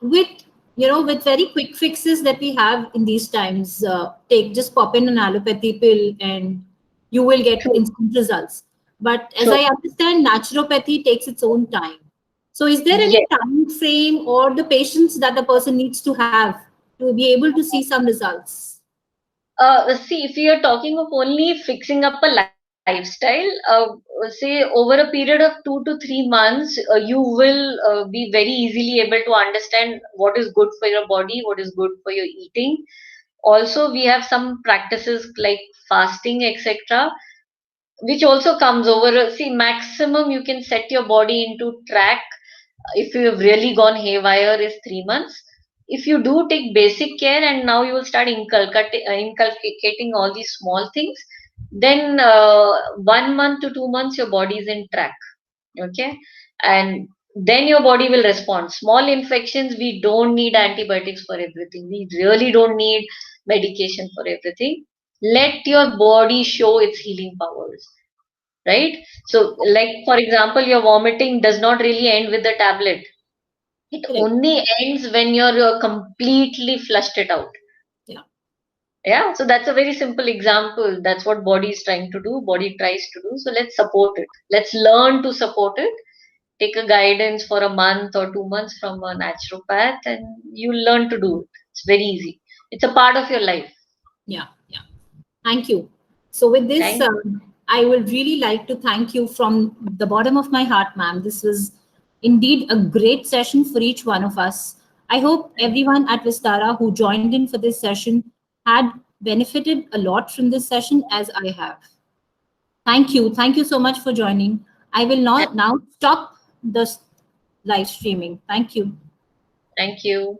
With very quick fixes that we have in these times, just pop in an allopathy pill and you will get
True.
instant results. But as
True.
I understand, naturopathy takes its own time. So is there any
Yes.
time frame or the patience that the person needs to have to be able to see some results?
See, if you are talking of only fixing up a lifestyle, say over a period of 2 to 3 months, you will be very easily able to understand what is good for your body, what is good for your eating. Also, we have some practices like fasting, etc., which also comes over. See, maximum you can set your body into track if you have really gone haywire is 3 months. If you do take basic care and now you will start inculcating all these small things, then 1 month to 2 months your body is in track. Okay, and then your body will respond. Small infections, we don't need antibiotics for everything. We really don't need medication for everything. Let your body show its healing powers, right? So, like for example, your vomiting does not really end with the tablet. It
Correct.
only ends when you're completely flushed it out.
Yeah.
Yeah, so that's a very simple example. That's what body is trying to do. Body tries to do. So let's support it. Let's learn to support it. Take a guidance for a month or 2 months from a naturopath, and you learn to do it. It's very easy. It's a part of your life.
Yeah. Yeah. Thank you. So with this,
Thank
I would really like to thank you from the bottom of my heart, ma'am. This was indeed a great session for each one of us. I hope everyone at Vistara who joined in for this session had benefited a lot from this session as I have. Thank you. Thank you so much for joining. I will now stop the live streaming. Thank you.
Thank you.